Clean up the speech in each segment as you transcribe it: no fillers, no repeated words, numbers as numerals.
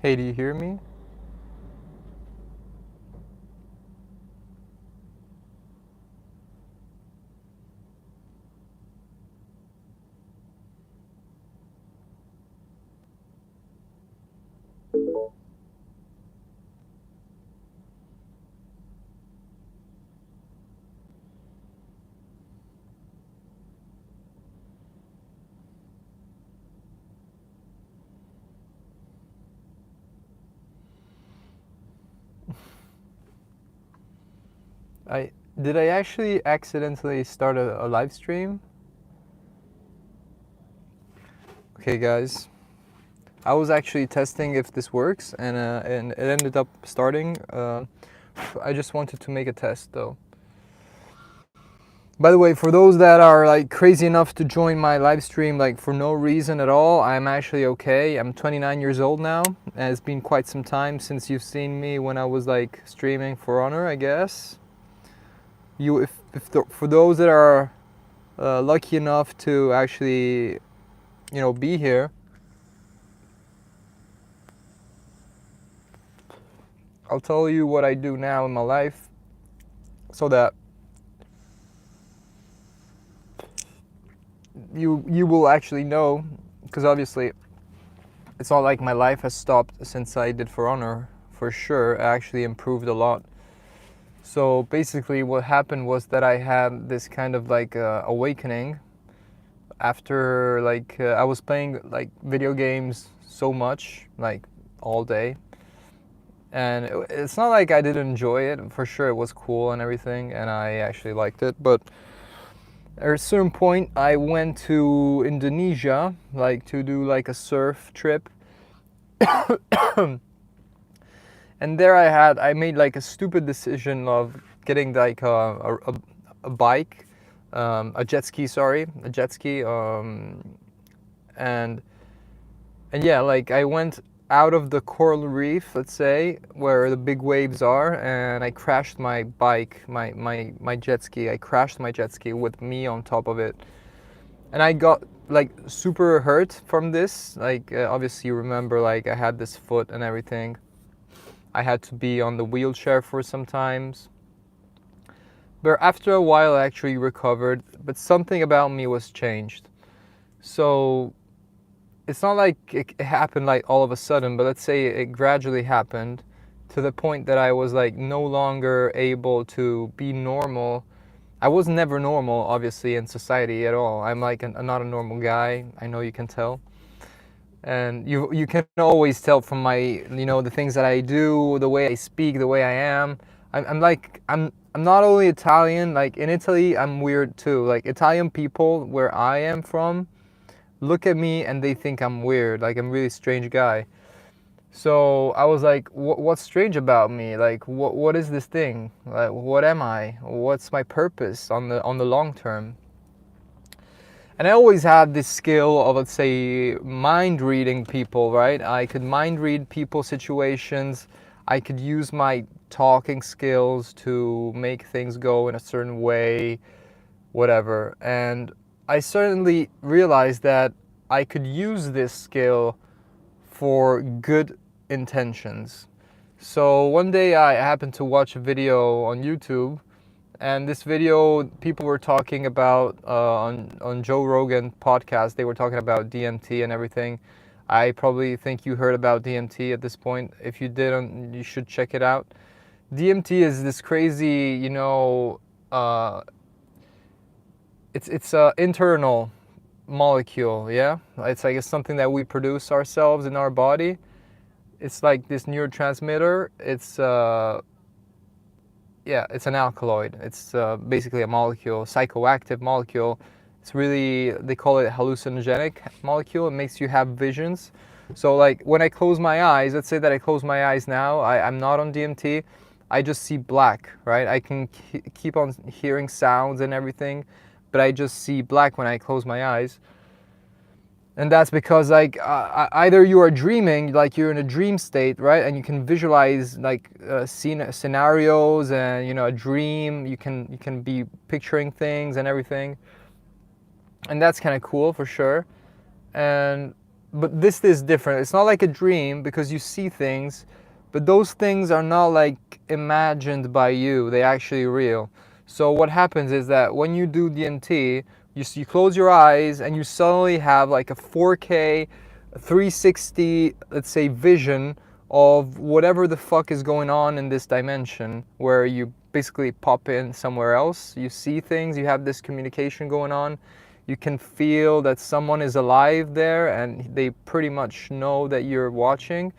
Hey, do you hear me? I did I actually accidentally start a live stream? Okay, guys. I was actually testing if this works, and it ended up starting. I just wanted to make a test, though. By the way, for those that are like crazy enough to join my live stream like for no reason at all, I'm actually okay. I'm 29 years old now, and it's been quite some time since you've seen me when I was like streaming For Honor, I guess. For those that are lucky enough to actually, be here, I'll tell you what I do now in my life so that you will actually know, because obviously it's not like my life has stopped since I did For Honor. For sure, I actually improved a lot. So basically what happened was that I had this kind of like awakening after I was playing like video games so much, like all day. And it's not like I didn't enjoy it. For sure, it was cool and everything, and I actually liked it. But at a certain point, I went to Indonesia, like to do like a surf trip, and there I made like a stupid decision of getting like a bike, a jet ski, sorry, a jet ski, and and yeah, like I went out of the coral reef, let's say, where the big waves are, and I crashed my bike, my jet ski. I crashed my jet ski with me on top of it. And I got like super hurt from this. Like obviously you remember like I had this foot and everything. I had to be on the wheelchair for some times. But after a while I actually recovered, but something about me was changed. So it's not like it happened like all of a sudden, but let's say it gradually happened to the point that I was like no longer able to be normal. I was never normal, obviously, in society at all. I'm like not a normal guy. I know you can tell, and you can always tell from my the things that I do, the way I speak, the way I am. I'm not only Italian. Like in Italy, I'm weird too. Like Italian people where I am from look at me and they think I'm weird, like I'm a really strange guy. So I was like, what's strange about me? Like, what is this thing? Like, what am I? What's my purpose on the long term? And I always had this skill of, let's say, mind reading people, right? I could mind read people's situations. I could use my talking skills to make things go in a certain way, whatever. And I certainly realized that I could use this skill for good intentions. So one day I happened to watch a video on YouTube, and this video people were talking about on Joe Rogan podcast. They were talking about DMT and everything. I probably think you heard about DMT at this point. If you didn't, you should check it out. DMT is this crazy, uh, it's a internal molecule, yeah? It's something that we produce ourselves in our body. It's like this neurotransmitter. It's an alkaloid. It's basically a molecule, psychoactive molecule. It's really, they call it hallucinogenic molecule. It makes you have visions. So like when I close my eyes, let's say that I close my eyes now, I'm not on DMT. I just see black, right? I can keep on hearing sounds and everything, but I just see black when I close my eyes. And that's because like either you are dreaming, like you're in a dream state, right? And you can visualize like scenarios and a dream. You can be picturing things and everything, and that's kind of cool for sure. And but this is different. It's not like a dream because you see things, but those things are not like imagined by you. They're actually real. So what happens is that when you do DMT, you close your eyes and you suddenly have like a 4K 360, let's say, vision of whatever the fuck is going on in this dimension, where you basically pop in somewhere else. You see things, you have this communication going on. You can feel that someone is alive there and they pretty much know that you're watching.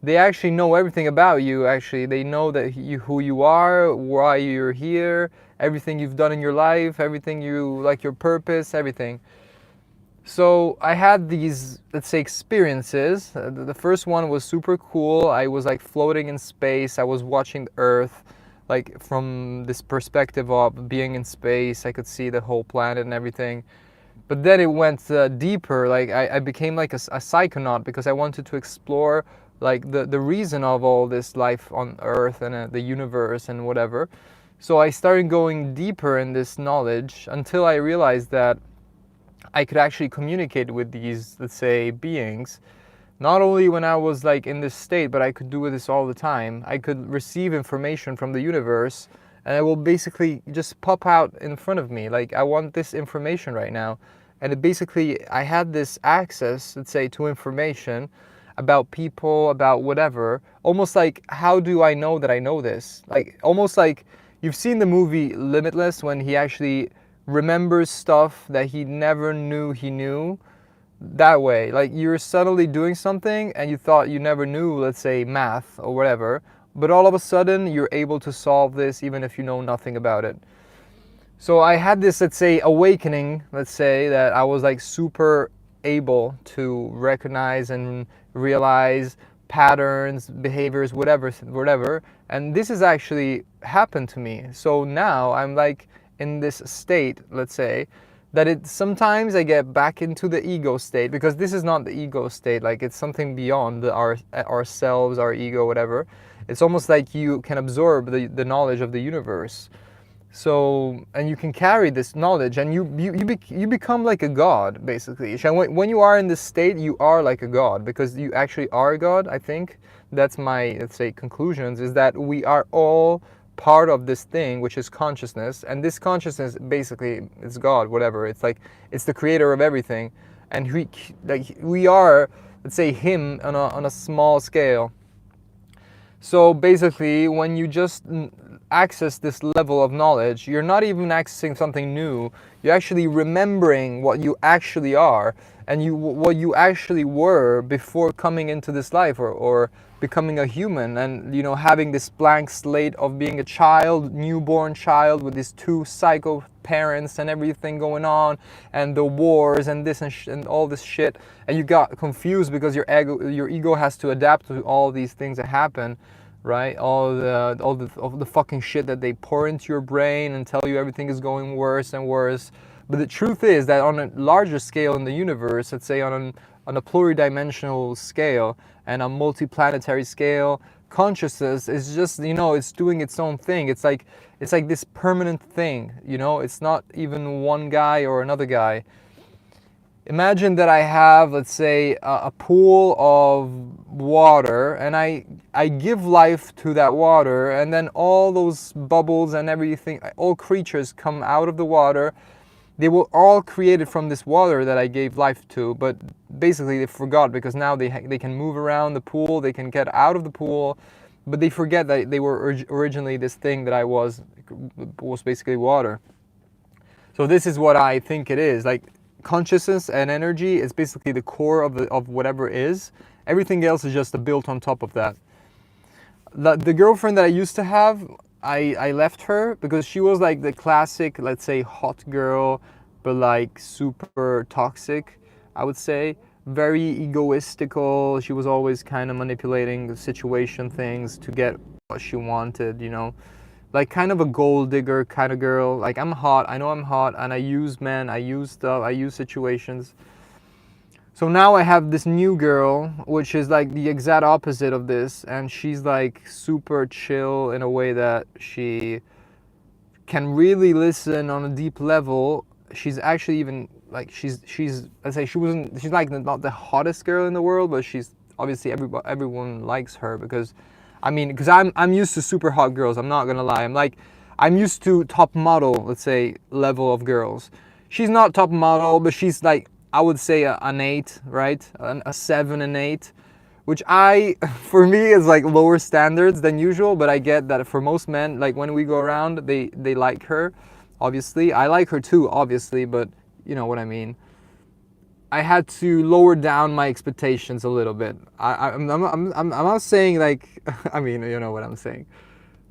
They actually know everything about you. Actually, they know that who you are, why you're here, everything you've done in your life, everything you like, your purpose, everything. So I had these, let's say, experiences. The first one was super cool. I was like floating in space. I was watching the Earth, like from this perspective of being in space. I could see the whole planet and everything. But then it went deeper. Like I became like a psychonaut because I wanted to explore like the reason of all this life on Earth and the universe and whatever. So I started going deeper in this knowledge until I realized that I could actually communicate with these, let's say, beings, not only when I was like in this state, but I could do this all the time. I could receive information from the universe and it will basically just pop out in front of me. Like, I want this information right now. And it basically, I had this access, let's say, to information about people, about whatever. Almost like, how do I know that I know this? Like, almost like you've seen the movie Limitless when he actually remembers stuff that he never knew he knew. That way, like you're suddenly doing something and you thought you never knew, let's say math or whatever, but all of a sudden you're able to solve this even if you know nothing about it. So I had this, let's say, awakening, let's say, that I was like super able to recognize and realize patterns, behaviors, whatever. And this has actually happened to me. So now I'm like in this state, let's say, that it sometimes I get back into the ego state, because this is not the ego state, like it's something beyond ourselves, our ego, whatever. It's almost like you can absorb the knowledge of the universe. So, and you can carry this knowledge and you become like a god, basically. When you are in this state, you are like a god, because you actually are a god, I think. That's my, let's say, conclusions, is that we are all part of this thing, which is consciousness. And this consciousness, basically, is God, whatever. It's like, it's the creator of everything. And we are, let's say, him on a small scale. So basically, when you just access this level of knowledge, you're not even accessing something new. You're actually remembering what you actually are and what you actually were before coming into this life, or becoming a human, and having this blank slate of being a child, newborn child with these two psycho parents and everything going on, and the wars and this and all this shit, and you got confused because your ego has to adapt to all these things that happen, right? All the fucking shit that they pour into your brain and tell you everything is going worse and worse. But the truth is that on a larger scale in the universe, let's say on a pluridimensional scale and a multiplanetary scale, consciousness is just, it's doing its own thing. It's like this permanent thing, it's not even one guy or another guy. Imagine that I have, let's say, a pool of water, and I give life to that water, and then all those bubbles and everything, all creatures come out of the water. They were all created from this water that I gave life to, but basically they forgot, because now they can move around the pool, they can get out of the pool, but they forget that they were originally this thing that I was basically water. So this is what I think it is. Like, consciousness and energy is basically the core of whatever is. Everything else is just built on top of that. The girlfriend that I used to have, I left her because she was like the classic, let's say, hot girl, but like super toxic, I would say. Very egoistical. She was always kind of manipulating the situation, things to get what she wanted, Like kind of a gold digger kind of girl. Like, I'm hot, I know I'm hot, and I use men, I use stuff, I use situations. So now I have this new girl, which is like the exact opposite of this, and she's like super chill in a way that she can really listen on a deep level. She's actually even like she's let's say she's like not the hottest girl in the world, but she's obviously everyone likes her because, I mean, because I'm used to super hot girls. I'm not gonna lie. I'm used to top model, let's say, level of girls. She's not top model, but she's like, I would say an 8, right? A 7, an 8, which for me is like lower standards than usual. But I get that for most men, like when we go around, they like her. Obviously, I like her too, obviously, but you know what I mean. I had to lower down my expectations a little bit. I'm not saying like, I mean, you know what I'm saying.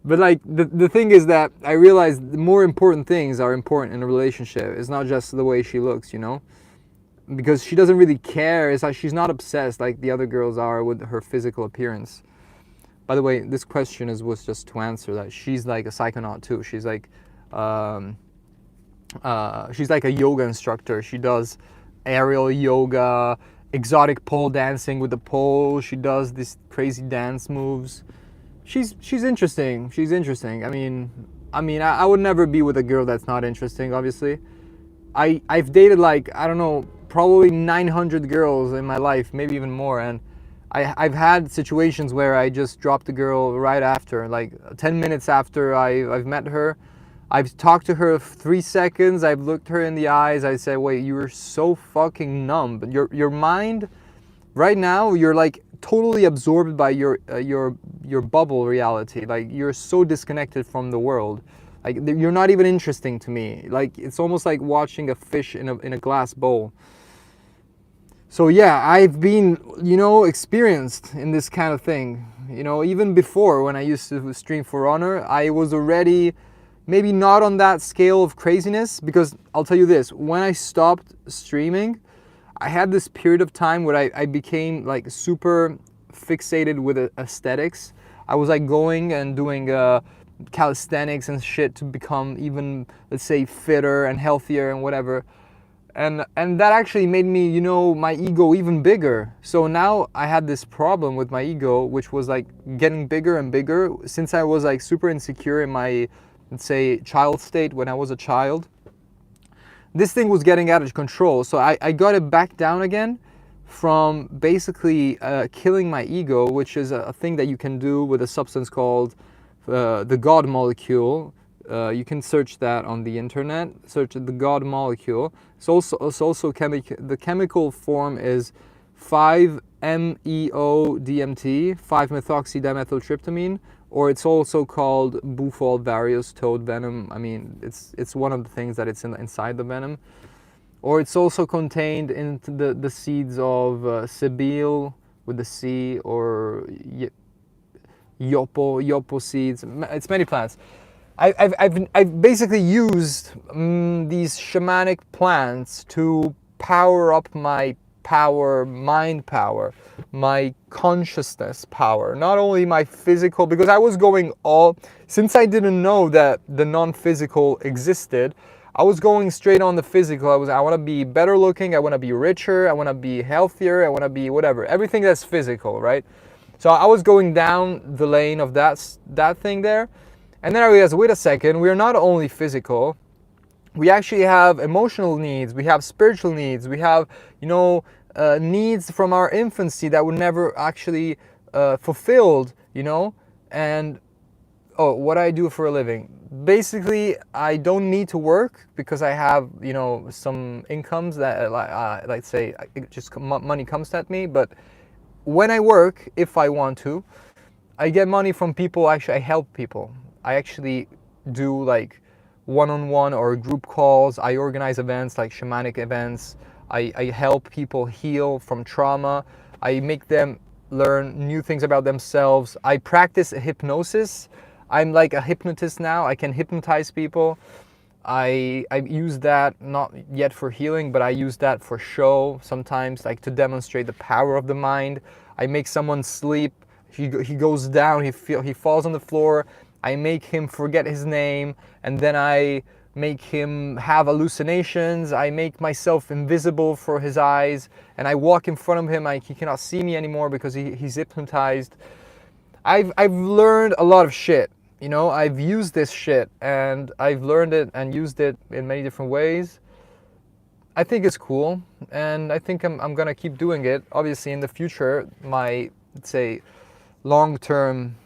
But like the thing is that I realized the more important things are important in a relationship. It's not just the way she looks, you know, because she doesn't really care. It's like she's not obsessed like the other girls are with her physical appearance. By the way, this question was just to answer that she's like a psychonaut too. Um, she's like a yoga instructor. She does aerial yoga, exotic pole dancing with the pole. She does these crazy dance moves. She's interesting. She's interesting. I would never be with a girl that's not interesting. Obviously, I've dated like, I don't know, probably 900 girls in my life, maybe even more, and I've had situations where I just dropped the girl right after, like 10 minutes after I've met her. I've talked to her 3 seconds. I've looked her in the eyes. I said, "Wait, you were so fucking numb. But your mind right now, you're like totally absorbed by your bubble reality. Like you're so disconnected from the world. Like you're not even interesting to me. Like it's almost like watching a fish in a glass bowl." So yeah, I've been, you know, experienced in this kind of thing. You know, even before when I used to stream For Honor, I was already maybe not on that scale of craziness, because I'll tell you this, when I stopped streaming, I had this period of time where I became like super fixated with aesthetics. I was like going and doing calisthenics and shit to become even, let's say, fitter and healthier and whatever. And that actually made me, you know, my ego even bigger. So now I had this problem with my ego, which was like getting bigger and bigger since I was like super insecure in my, let's say, child state when I was a child. This thing was getting out of control. So I got it back down again from basically killing my ego, which is a thing that you can do with a substance called the God molecule. You can search that on the internet. Search the God molecule. It's also the chemical form is 5-MeO-DMT, 5-methoxydimethyltryptamine, or it's also called Bufol varios toad venom. I mean, it's one of the things that it's inside the venom. Or it's also contained in the seeds of Sebile with the C, or Yopo seeds. It's many plants. I've basically used these shamanic plants to power up my mind power, my consciousness power, not only my physical, because I was going since I didn't know that the non-physical existed, I was going straight on the physical. I want to be better looking, I want to be richer, I want to be healthier, I want to be whatever, everything that's physical, right? So I was going down the lane of that thing there. And then I realized, wait a second, we are not only physical, we actually have emotional needs, we have spiritual needs, we have, you know, needs from our infancy that were never actually fulfilled, you know. And what I do for a living, basically I don't need to work because I have, you know, some incomes that like say just money comes at me. But when I work, if I want to, I get money from people. Actually, I help people. I actually do like one-on-one or group calls. I organize events like shamanic events. I help people heal from trauma. I make them learn new things about themselves. I practice hypnosis. I'm like a hypnotist now. I can hypnotize people. I use that not yet for healing, but I use that for show sometimes, like to demonstrate the power of the mind. I make someone sleep. He goes down. He falls on the floor. I make him forget his name, and then I make him have hallucinations. I make myself invisible for his eyes, and I walk in front of him. He cannot see me anymore because he's hypnotized. I've learned a lot of shit. You know, I've used this shit, and I've learned it and used it in many different ways. I think it's cool, and I think I'm gonna keep doing it. Obviously, in the future, my, let's say, long-term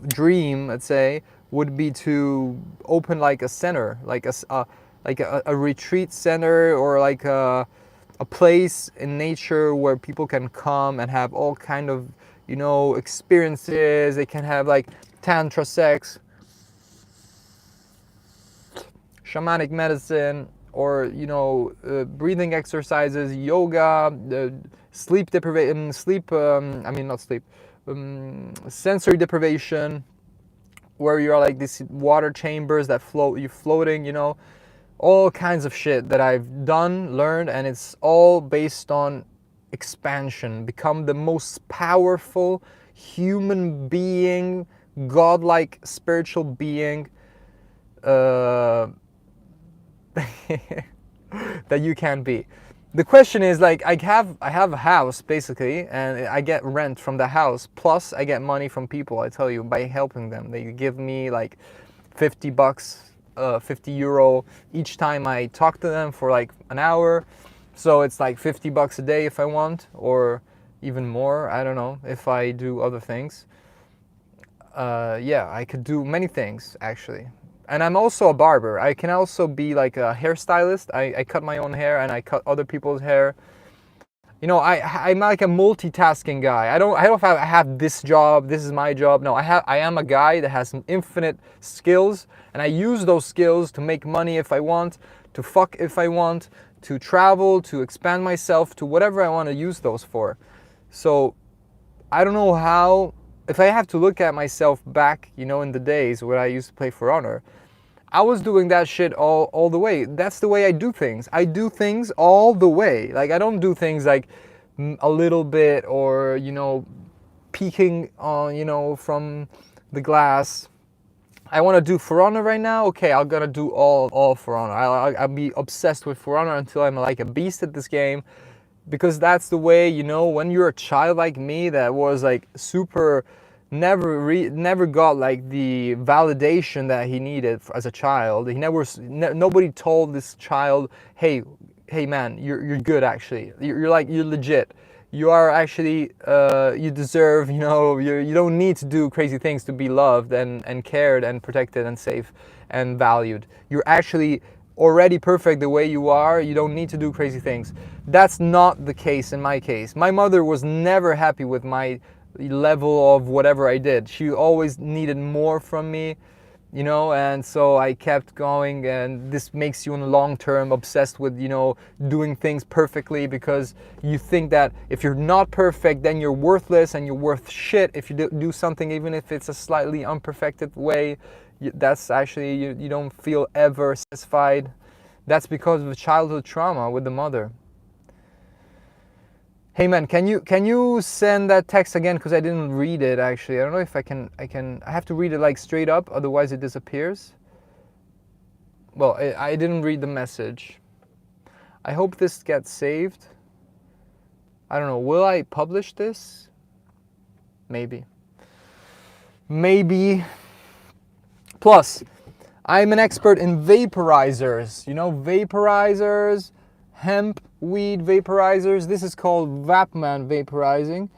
dream, let's say, would be to open like a center, like a retreat center, or like a place in nature where people can come and have all kind of, you know, experiences. They can have like tantra sex, shamanic medicine, or, you know, breathing exercises, yoga, sleep deprivation, I mean not sleep, sensory deprivation, where you're like these water chambers that float, you floating, you know, all kinds of shit that I've done, learned, and it's all based on expansion. Become the most powerful human being, godlike spiritual being, uh, that you can be. The question is, like, I have a house basically, and I get rent from the house, plus I get money from people. I tell you, by helping them, they give me like 50 bucks, 50 euro each time I talk to them for like an hour. So it's like 50 bucks a day if I want, or even more. I don't know, if I do other things. Yeah, I could do many things actually. And I'm also a barber. I can also be like a hairstylist. I cut my own hair and I cut other people's hair. You know, I'm like a multitasking guy. I don't have this job, this is my job. No, I am a guy that has infinite skills, and I use those skills to make money if I want, to fuck if I want, to travel, to expand myself, to whatever I want to use those for. So I don't know how, if I have to look at myself back, you know, in the days where I used to play For Honor, I was doing that shit all the way. That's the way I do things. I do things all the way. Like, I don't do things like a little bit, or, you know, peeking on, you know, from the glass. I want to do For Honor right now. Okay, I'm gonna do all For Honor. I'll be obsessed with For Honor until I'm like a beast at this game, because that's the way, you know, when you're a child like me that was like super, never got like the validation that he needed as a child. He never, nobody told this child, hey man, you're good actually. You're like, you're legit. You are actually, you deserve, you know, you don't need to do crazy things to be loved and cared and protected and safe and valued. You're actually already perfect the way you are. You don't need to do crazy things. That's not the case in my case. My mother was never happy with my level of whatever I did. She always needed more from me, you know, and so I kept going, and this makes you in the long term obsessed with, you know, doing things perfectly, because you think that if you're not perfect, then you're worthless and you're worth shit. If you do something, even if it's a slightly unperfected way, that's actually, you don't feel ever satisfied. That's because of childhood trauma with the mother. Hey man, can you send that text again, because I didn't read it actually. I don't know if I have to read it like straight up, otherwise it disappears. Well, I didn't read the message. I hope this gets saved. I don't know, will I publish this? Maybe. Maybe. Plus, I'm an expert in vaporizers. You know, vaporizers, hemp, weed vaporizers. This is called Vapman vaporizing.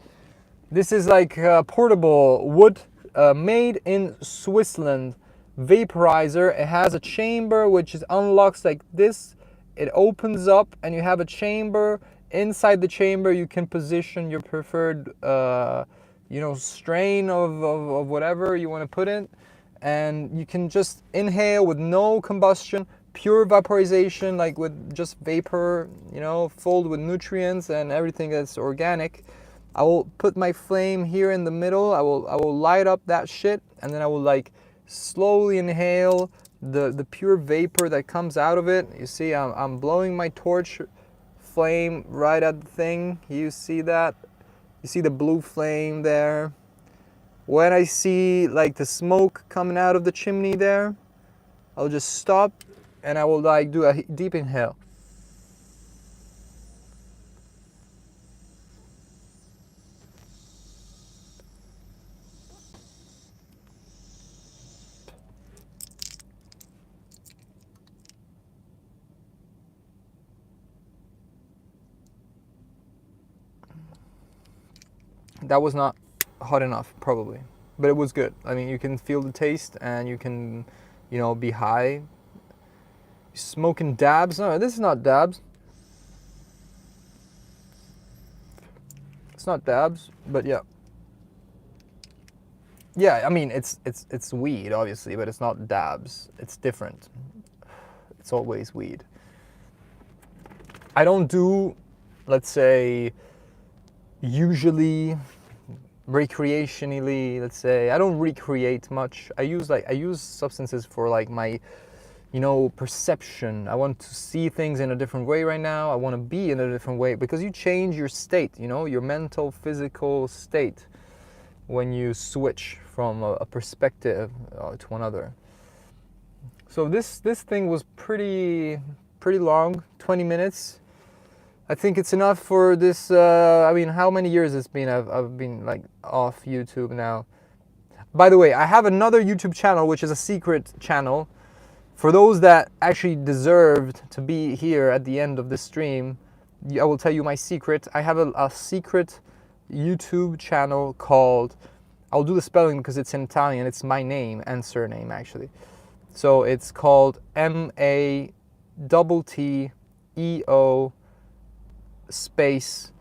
This is like a portable wood, made in Switzerland vaporizer. It has a chamber which is unlocks like this. It opens up and you have a chamber. Inside the chamber you can position your preferred, you know, strain of whatever you want to put in. And you can just inhale with no combustion, pure vaporization, like with just vapor, you know, filled with nutrients and everything that's organic. I will put my flame here in the middle. I will light up that shit, and then I will like slowly inhale the pure vapor that comes out of it. You see, I'm blowing my torch flame right at the thing. You see that? You see the blue flame there? When I see like the smoke coming out of the chimney there, I'll just stop and I will like do a deep inhale. That was not hot enough, probably, but it was good. I mean, you can feel the taste, and you can, you know, be high. Smoking dabs? No, this is not dabs. It's not dabs, but yeah. Yeah, I mean, it's weed, obviously, but it's not dabs. It's different. It's always weed. I don't do, let's say, usually recreationally, let's say. I don't recreate much. I use substances for like my, you know, perception. I want to see things in a different way right now. I want to be in a different way, because you change your state, you know, your mental, physical state when you switch from a perspective to another. So this thing was pretty long, 20 minutes. I think it's enough for this. I mean, how many years it's been? I've been like off YouTube now. By the way, I have another YouTube channel, which is a secret channel. For those that actually deserved to be here at the end of the stream, I will tell you my secret. I have a secret YouTube channel called, I'll do the spelling because it's in Italian, it's my name and surname actually. So it's called MATTEO space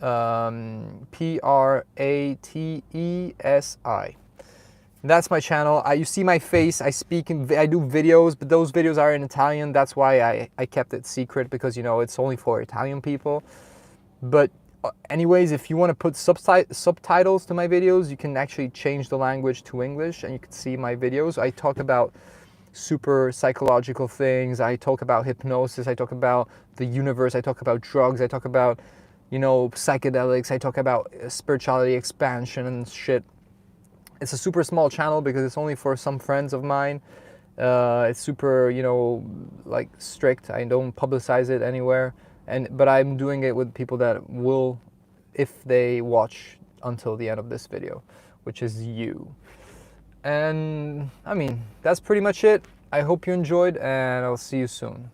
PRATESI. That's my channel. You see my face, I speak, I do videos, but those videos are in Italian. That's why I kept it secret, because, you know, it's only for Italian people. But anyways, if you want to put subtitles to my videos, you can actually change the language to English and you can see my videos. I talk about super psychological things. I talk about hypnosis. I talk about the universe. I talk about drugs. I talk about, you know, psychedelics. I talk about spirituality, expansion and shit. It's a super small channel because it's only for some friends of mine. It's super, you know, like strict. I don't publicize it anywhere. But I'm doing it with people that will, if they watch until the end of this video, which is you. And I mean, that's pretty much it. I hope you enjoyed, and I'll see you soon.